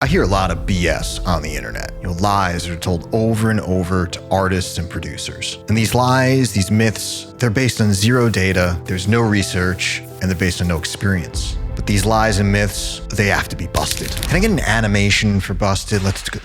I hear a lot of BS on the internet. Lies that are told over and over to artists and producers. And these lies, these myths, they're based on zero data, there's no research, and they're based on no experience. But these lies and myths, they have to be busted. Can I get an animation for busted? Let's go.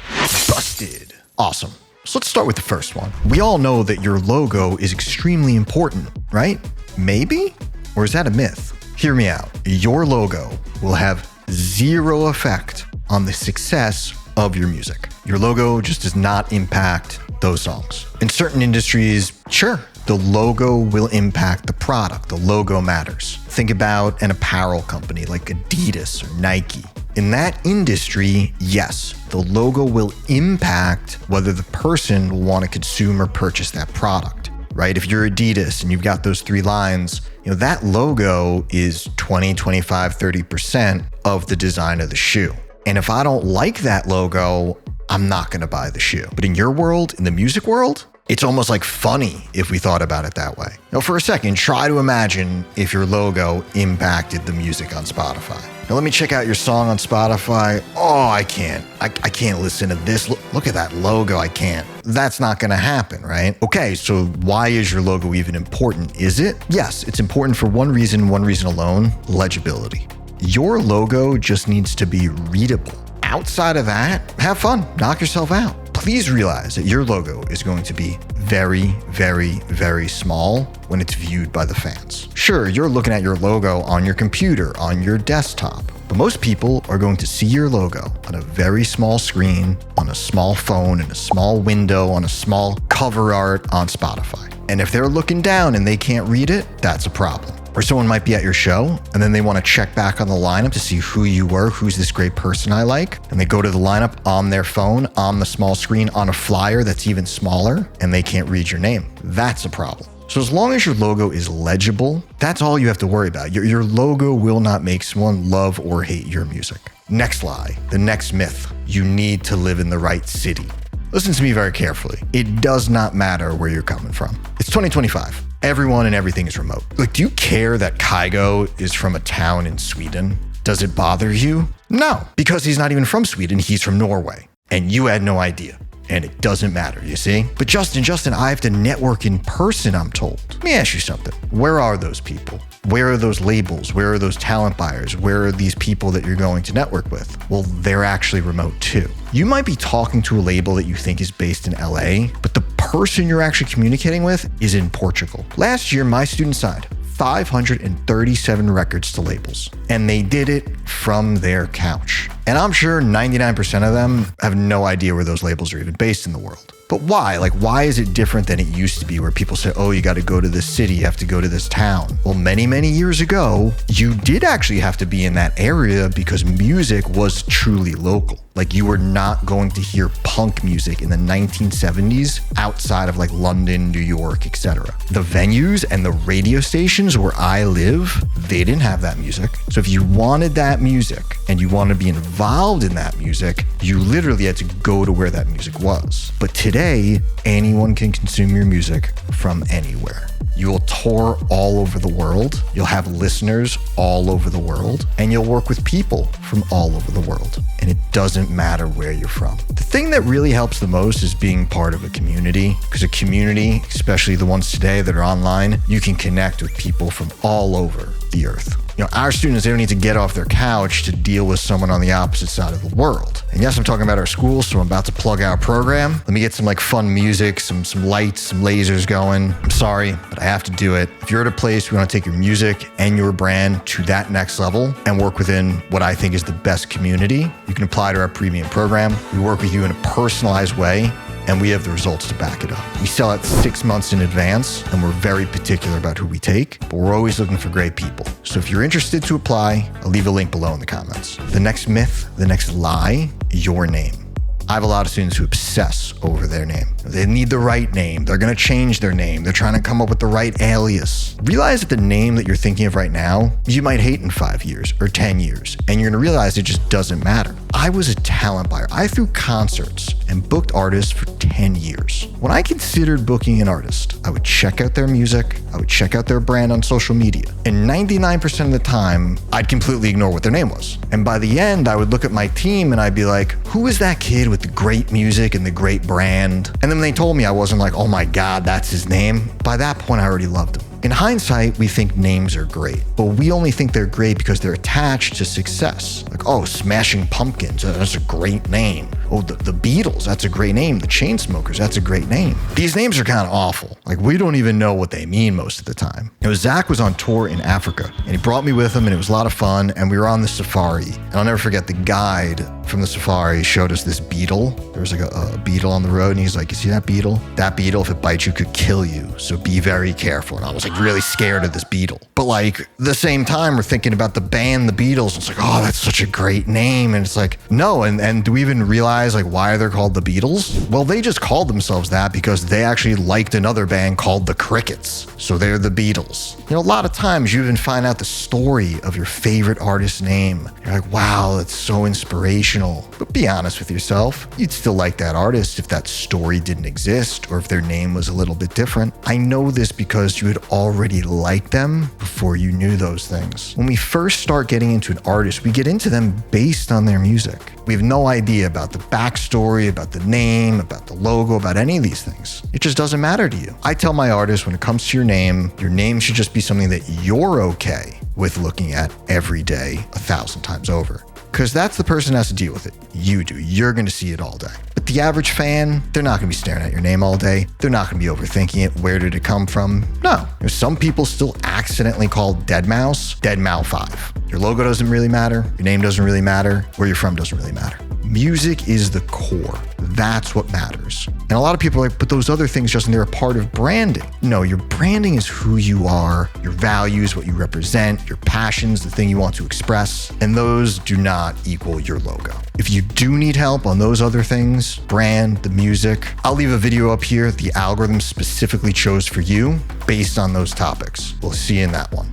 Busted. Awesome. So let's start with the first one. We all know that your logo is extremely important, right? Maybe? Or is that a myth? Hear me out. Your logo will have zero effect on the success of your music. Your logo just does not impact those songs. In certain industries, sure, the logo will impact the product. The logo matters. Think about an apparel company like Adidas or Nike. In that industry, yes, the logo will impact whether the person will want to consume or purchase that product, right? If you're Adidas and you've got those 3 lines, that logo is 20, 25, 30% of the design of the shoe. And if I don't like that logo, I'm not going to buy the shoe. But in your world, in the music world, it's almost like funny if we thought about it that way. Now, for a second, try to imagine if your logo impacted the music on Spotify. Now, let me check out your song on Spotify. Oh, I can't. I can't listen to this. Look at that logo. I can't. That's not going to happen, right? Okay, so why is your logo even important? Is it? Yes, it's important for one reason alone, legibility. Your logo just needs to be readable. Outside of that, have fun, knock yourself out. Please realize that your logo is going to be very, very, very small when it's viewed by the fans. Sure, you're looking at your logo on your computer, on your desktop, but most people are going to see your logo on a very small screen, on a small phone, in a small window, on a small cover art on Spotify. And if they're looking down and they can't read it, that's a problem. Or someone might be at your show and then they want to check back on the lineup to see who you were, who's this great person I like. And they go to the lineup on their phone, on the small screen, on a flyer that's even smaller, and they can't read your name. That's a problem. So as long as your logo is legible, that's all you have to worry about. Your logo will not make someone love or hate your music. Next lie, the next myth. You need to live in the right city. Listen to me very carefully. It does not matter where you're coming from. It's 2025. Everyone and everything is remote. Do you care that Kygo is from a town in Sweden? Does it bother you? No, because he's not even from Sweden, he's from Norway. And you had no idea. And it doesn't matter, you see? But Justin, I have to network in person, I'm told. Let me ask you something. Where are those people? Where are those labels? Where are those talent buyers? Where are these people that you're going to network with? Well, they're actually remote too. You might be talking to a label that you think is based in LA, but the person you're actually communicating with is in Portugal. Last year, my students signed 537 records to labels, and they did it from their couch. And I'm sure 99% of them have no idea where those labels are even based in the world. But why? Why is it different than it used to be where people say, oh, you got to go to this city, you have to go to this town? Well, many, many years ago, you did actually have to be in that area because music was truly local. You were not going to hear punk music in the 1970s outside of London, New York, etc. The venues and the radio stations where I live, they didn't have that music. So if you wanted that music and you wanted to be involved in that music, you literally had to go to where that music was. But today, anyone can consume your music from anywhere. You will tour all over the world, you'll have listeners all over the world, and you'll work with people from all over the world. And it doesn't matter where you're from. The thing that really helps the most is being part of a community, because a community, especially the ones today that are online, you can connect with people from all over the earth. Our students, they don't need to get off their couch to deal with someone on the opposite side of the world. And yes, I'm talking about our school, so I'm about to plug our program. Let me get some fun music, some lights, some lasers going. I'm sorry, but I have to do it. If you're at a place we want to take your music and your brand to that next level and work within what I think is the best community, you can apply to our premium program. We work with you in a personalized way, and we have the results to back it up. We sell out 6 months in advance, and we're very particular about who we take, but we're always looking for great people. So if you're interested to apply, I'll leave a link below in the comments. The next myth, the next lie, your name. I have a lot of students who obsess over their name. They need the right name. They're going to change their name. They're trying to come up with the right alias. realize that the name that you're thinking of right now, you might hate in 5 years or 10 years, and you're gonna realize it just doesn't matter. I was a talent buyer. I threw concerts and booked artists for 10 years. When I considered booking an artist, I would check out their music, I would check out their brand on social media, and 99% of the time, I'd completely ignore what their name was. And by the end, I would look at my team and I'd be like, who is that kid with the great music and the great brand? And then when they told me, I wasn't like, oh my God, that's his name. By that point, I already loved him. In hindsight, we think names are great, but we only think they're great because they're attached to success. Like, oh, Smashing Pumpkins, that's a great name. Oh, the Beatles, that's a great name. The Chainsmokers, that's a great name. These names are kind of awful. Like, we don't even know what they mean most of the time. Zach was on tour in Africa, and he brought me with him, and it was a lot of fun, and we were on the safari. And I'll never forget, the guide from the safari showed us this beetle. There was like a beetle on the road, and he's like, you see that beetle? That beetle, if it bites you, could kill you, so be very careful. And I was like really scared of this beetle. But like, the same time, we're thinking about the band, the Beatles. It's like, oh, that's such a great name. And it's like, no, and do we even realize like why they're called the Beatles? Well, they just called themselves that because they actually liked another band called the Crickets. So they're the Beatles. You know, a lot of times you even find out the story of your favorite artist's name. You're like, wow, that's so inspirational. But be honest with yourself. You'd still like that artist if that story didn't exist or if their name was a little bit different. I know this because you had already liked them before you knew those things. When we first start getting into an artist, we get into them based on their music. We have no idea about the backstory, about the name, about the logo, about any of these things. It just doesn't matter to you. I tell my artists, when it comes to your name should just be something that you're okay with looking at every day 1,000 times over. Because that's the person who has to deal with it. You do. You're going to see it all day. But the average fan, they're not going to be staring at your name all day. They're not going to be overthinking it. Where did it come from? No. There's some people still accidentally call deadmau 5. Your logo doesn't really matter. Your name doesn't really matter. Where you're from doesn't really matter. Music is the core. That's what matters. And a lot of people are like, but those other things, Justin, they're a part of branding. No, your branding is who you are, your values, what you represent, your passions, the thing you want to express, and those do not equal your logo. If you do need help on those other things, brand, the music, I'll leave a video up here the algorithm specifically chose for you based on those topics. We'll see you in that one.